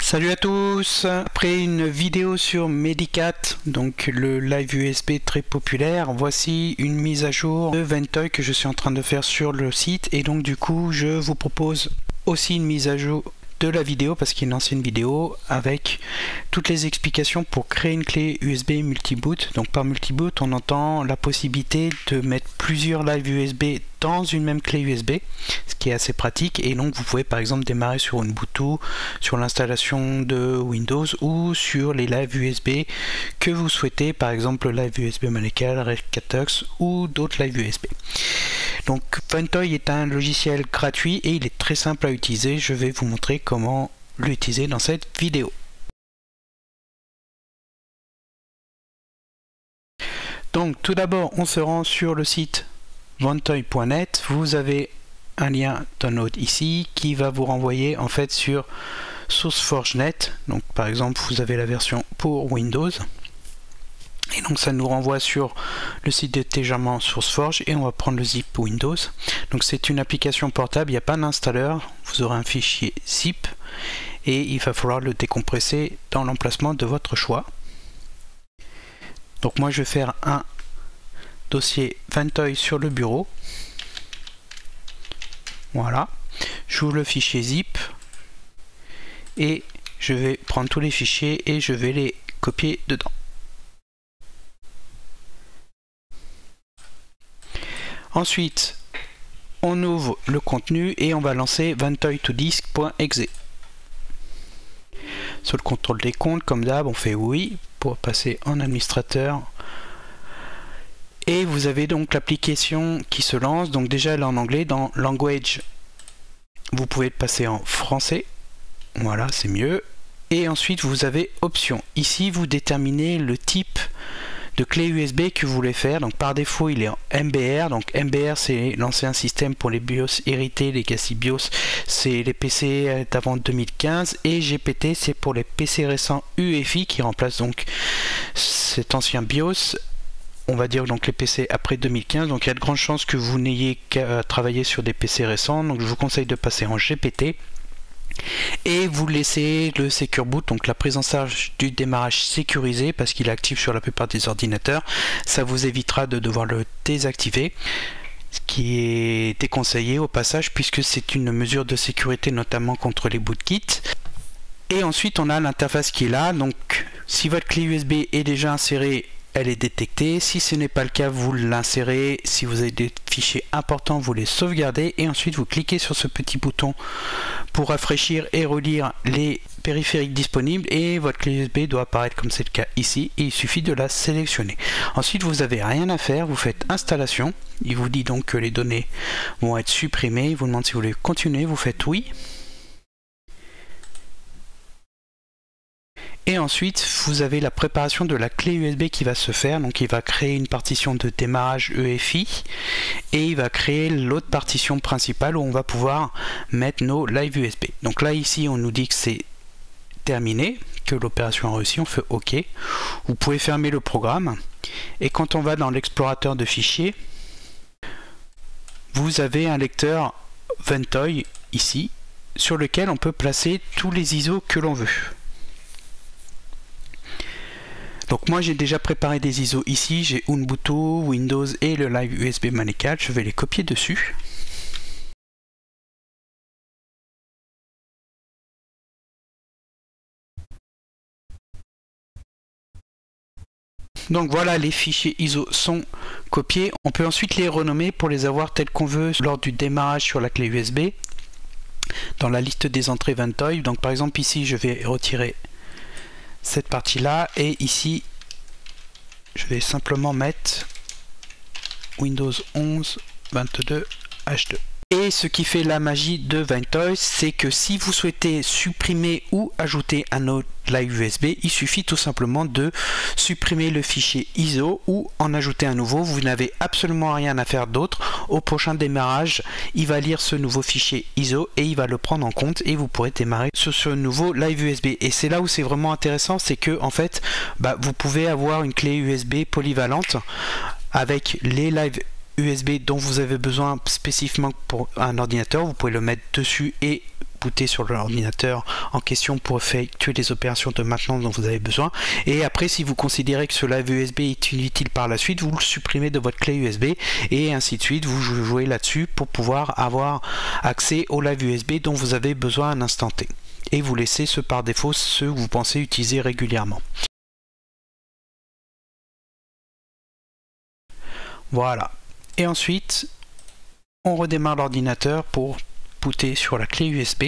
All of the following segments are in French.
Salut à tous. Après une vidéo sur Medicat, donc le live USB très populaire, voici une mise à jour de Ventoy que je suis en train de faire sur le site, et donc du coup je vous propose aussi une mise à jour de la vidéo parce qu'il y a une ancienne vidéo avec toutes les explications pour créer une clé USB multiboot. Donc par multiboot on entend la possibilité de mettre plusieurs live USB dans une même clé USB, ce qui est assez pratique, et donc vous pouvez par exemple démarrer sur Ubuntu, sur l'installation de Windows ou sur les live USB que vous souhaitez, par exemple live USB Manical, Recatux ou d'autres live USB. Donc Ventoy est un logiciel gratuit et il est très simple à utiliser. Je vais vous montrer comment l'utiliser dans cette vidéo. Donc tout d'abord on se rend sur le site ventoy.net. Vous avez un lien download ici qui va vous renvoyer en fait sur SourceForge.net. Donc par exemple vous avez la version pour Windows. Et donc ça nous renvoie sur le site de téléchargement SourceForge et on va prendre le zip Windows. Donc c'est une application portable, il n'y a pas d'installeur, vous aurez un fichier zip et il va falloir le décompresser dans l'emplacement de votre choix. Donc moi je vais faire un dossier Ventoy sur le bureau. Voilà, j'ouvre le fichier zip et je vais prendre tous les fichiers et je vais les copier dedans. Ensuite, on ouvre le contenu et on va lancer ventoy2disk.exe. Sur le contrôle des comptes, comme d'hab, on fait oui pour passer en administrateur. Et vous avez donc l'application qui se lance. Donc déjà elle est en anglais. Dans Language, vous pouvez le passer en français. Voilà, c'est mieux. Et ensuite vous avez Options. Ici vous déterminez le type de clé USB que vous voulez faire. Donc par défaut il est en MBR. Donc MBR c'est l'ancien système pour les BIOS hérités, Legacy BIOS c'est les PC d'avant 2015, et GPT c'est pour les PC récents UEFI qui remplacent donc cet ancien BIOS, on va dire donc les PC après 2015. Donc il y a de grandes chances que vous n'ayez qu'à travailler sur des PC récents, donc je vous conseille de passer en GPT. Et vous laissez le Secure Boot, donc la prise en charge du démarrage sécurisé, parce qu'il est actif sur la plupart des ordinateurs. Ça vous évitera de devoir le désactiver, ce qui est déconseillé au passage puisque c'est une mesure de sécurité notamment contre les bootkits. Et ensuite on a l'interface qui est là. Donc si votre clé USB est déjà insérée, elle est détectée. Si ce n'est pas le cas, vous l'insérez. Si vous avez des fichiers importants, vous les sauvegardez et ensuite vous cliquez sur ce petit bouton pour rafraîchir et relire les périphériques disponibles, et votre clé USB doit apparaître comme c'est le cas ici, et il suffit de la sélectionner. Ensuite vous n'avez rien à faire, vous faites installation. Il vous dit donc que les données vont être supprimées, il vous demande si vous voulez continuer, vous faites oui. Et ensuite, vous avez la préparation de la clé USB qui va se faire. Donc il va créer une partition de démarrage EFI et il va créer l'autre partition principale où on va pouvoir mettre nos live USB. Donc là ici on nous dit que c'est terminé, que l'opération a réussi, on fait OK. Vous pouvez fermer le programme et quand on va dans l'explorateur de fichiers, vous avez un lecteur Ventoy ici sur lequel on peut placer tous les ISO que l'on veut. Donc moi j'ai déjà préparé des ISO ici, j'ai Ubuntu, Windows et le live USB Manical, je vais les copier dessus. Donc voilà, les fichiers ISO sont copiés. On peut ensuite les renommer pour les avoir tels qu'on veut lors du démarrage sur la clé USB. Dans la liste des entrées Ventoy, donc par exemple ici je vais retirer cette partie là, et ici je vais simplement mettre Windows 11 22 H2. Et ce qui fait la magie de Ventoy, c'est que si vous souhaitez supprimer ou ajouter un autre live USB, il suffit tout simplement de supprimer le fichier ISO ou en ajouter un nouveau. Vous n'avez absolument rien à faire d'autre. Au prochain démarrage, il va lire ce nouveau fichier ISO et il va le prendre en compte et vous pourrez démarrer sur ce nouveau live USB. Et c'est là où c'est vraiment intéressant, c'est que en fait, vous pouvez avoir une clé USB polyvalente avec les live USB dont vous avez besoin spécifiquement pour un ordinateur. Vous pouvez le mettre dessus et booter sur l'ordinateur en question pour effectuer les opérations de maintenance dont vous avez besoin. Et après, si vous considérez que ce live USB est inutile par la suite, vous le supprimez de votre clé USB et ainsi de suite. Vous jouez là-dessus pour pouvoir avoir accès au live USB dont vous avez besoin à un instant T. Et vous laissez ceux par défaut, ceux que vous pensez utiliser régulièrement. Voilà. Et ensuite, on redémarre l'ordinateur pour booter sur la clé USB.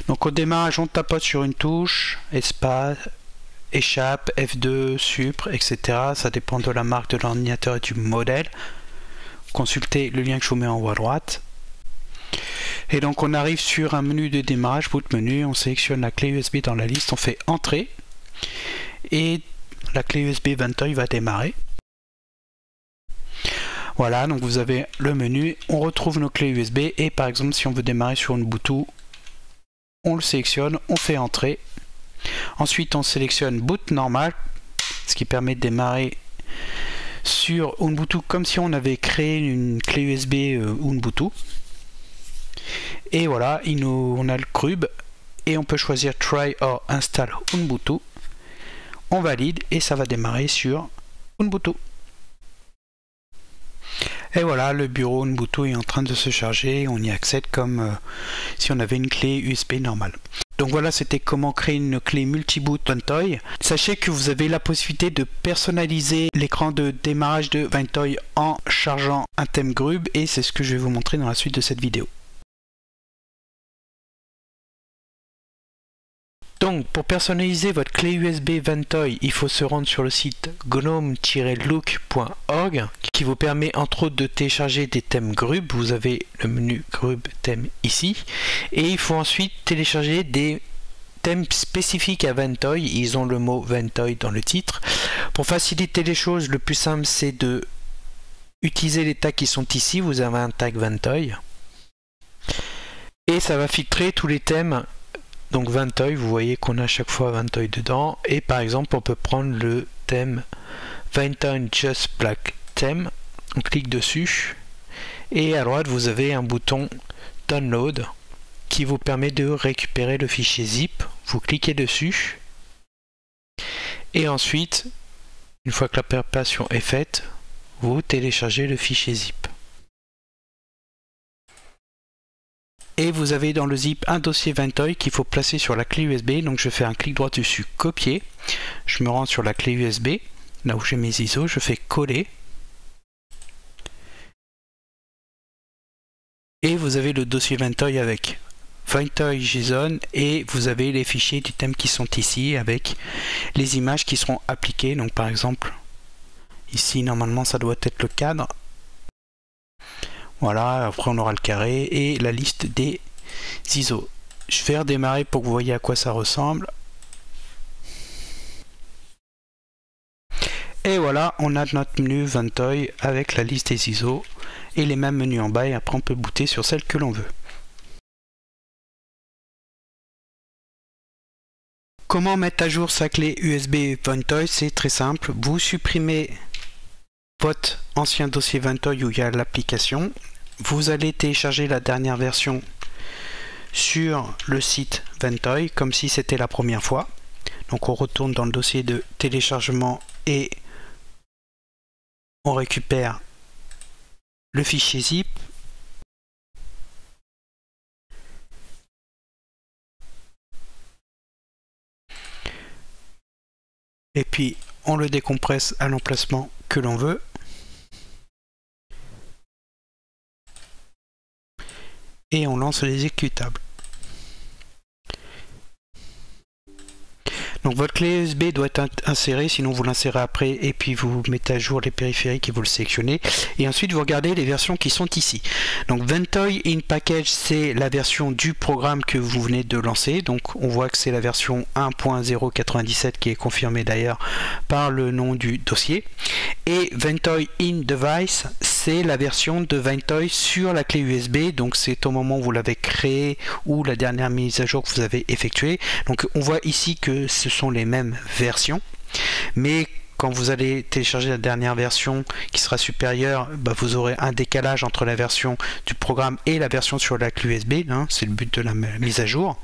Donc au démarrage, on tapote sur une touche, espace, échappe, F2, supr, etc. Ça dépend de la marque de l'ordinateur et du modèle. Consultez le lien que je vous mets en haut à droite. Et donc on arrive sur un menu de démarrage, boot menu, on sélectionne la clé USB dans la liste, on fait entrée et la clé USB Ventoy va démarrer. Voilà, donc vous avez le menu, on retrouve nos clés USB et par exemple si on veut démarrer sur Ubuntu, on le sélectionne, on fait entrer. Ensuite on sélectionne boot normal, ce qui permet de démarrer sur Ubuntu comme si on avait créé une clé USB Ubuntu. Et voilà, on a le CRUB et on peut choisir Try or Install Ubuntu. On valide et ça va démarrer sur Ubuntu. Et voilà, le bureau Ubuntu est en train de se charger, on y accède comme si on avait une clé USB normale. Donc voilà, c'était comment créer une clé multi-boot Ventoy. Sachez que vous avez la possibilité de personnaliser l'écran de démarrage de Ventoy en chargeant un thème Grub et c'est ce que je vais vous montrer dans la suite de cette vidéo. Donc pour personnaliser votre clé USB Ventoy, il faut se rendre sur le site gnome-look.org qui vous permet entre autres de télécharger des thèmes Grub. Vous avez le menu Grub thème ici et il faut ensuite télécharger des thèmes spécifiques à Ventoy. Ils ont le mot Ventoy dans le titre. Pour faciliter les choses, le plus simple c'est de utiliser les tags qui sont ici. Vous avez un tag Ventoy et ça va filtrer tous les thèmes. Donc Ventoy, vous voyez qu'on a à chaque fois Ventoy dedans. Et par exemple, on peut prendre le thème Ventoy Just Black Theme. On clique dessus. Et à droite, vous avez un bouton Download qui vous permet de récupérer le fichier zip. Vous cliquez dessus. Et ensuite, une fois que la préparation est faite, vous téléchargez le fichier zip. Et vous avez dans le zip un dossier Ventoy qu'il faut placer sur la clé USB. Donc je fais un clic droit dessus, copier. Je me rends sur la clé USB, là où j'ai mes ISO, je fais coller. Et vous avez le dossier Ventoy avec Ventoy JSON et vous avez les fichiers du thème qui sont ici avec les images qui seront appliquées. Donc par exemple, ici normalement ça doit être le cadre. Voilà, après on aura le carré et la liste des ISO. Je vais redémarrer pour que vous voyez à quoi ça ressemble. Et voilà, on a notre menu Ventoy avec la liste des ISO et les mêmes menus en bas et après on peut booter sur celle que l'on veut. Comment mettre à jour sa clé USB Ventoy? C'est très simple, vous supprimez votre ancien dossier Ventoy où il y a l'application. Vous allez télécharger la dernière version sur le site Ventoy comme si c'était la première fois. Donc on retourne dans le dossier de téléchargement et on récupère le fichier zip. Et puis on le décompresse à l'emplacement que l'on veut. Et on lance les exécutables. Donc votre clé USB doit être insérée, sinon vous l'insérez après et puis vous mettez à jour les périphériques et vous le sélectionnez. Et ensuite vous regardez les versions qui sont ici. Donc Ventoy in Package, c'est la version du programme que vous venez de lancer. Donc on voit que c'est la version 1.097 qui est confirmée d'ailleurs par le nom du dossier. Et Ventoy in Device, c'est la version de Ventoy sur la clé USB. Donc c'est au moment où vous l'avez créé ou la dernière mise à jour que vous avez effectuée. Donc on voit ici que ce sont les mêmes versions, mais quand vous allez télécharger la dernière version qui sera supérieure, vous aurez un décalage entre la version du programme et la version sur la clé USB, hein, c'est le but de la mise à jour.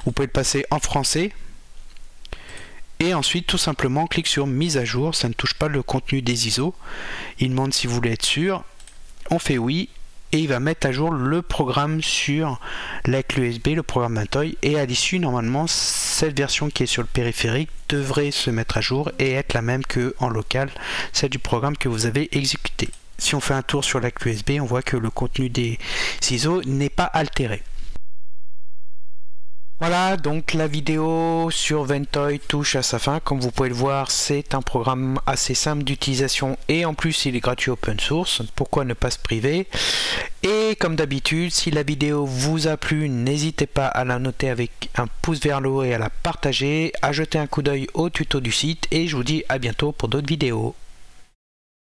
Vous pouvez le passer en français et ensuite tout simplement on clique sur mise à jour, ça ne touche pas le contenu des ISO. Il demande si vous voulez être sûr, on fait oui et il va mettre à jour le programme sur la clé USB, le programme Mantoy, et à l'issue normalement cette version qui est sur le périphérique devrait se mettre à jour et être la même que en local, celle du programme que vous avez exécuté. Si on fait un tour sur la clé USB, on voit que le contenu des ISO n'est pas altéré. Voilà, donc la vidéo sur Ventoy touche à sa fin. Comme vous pouvez le voir, c'est un programme assez simple d'utilisation et en plus il est gratuit open source. Pourquoi ne pas se priver? Et comme d'habitude, si la vidéo vous a plu, n'hésitez pas à la noter avec un pouce vers le haut et à la partager, à jeter un coup d'œil au tuto du site et je vous dis à bientôt pour d'autres vidéos.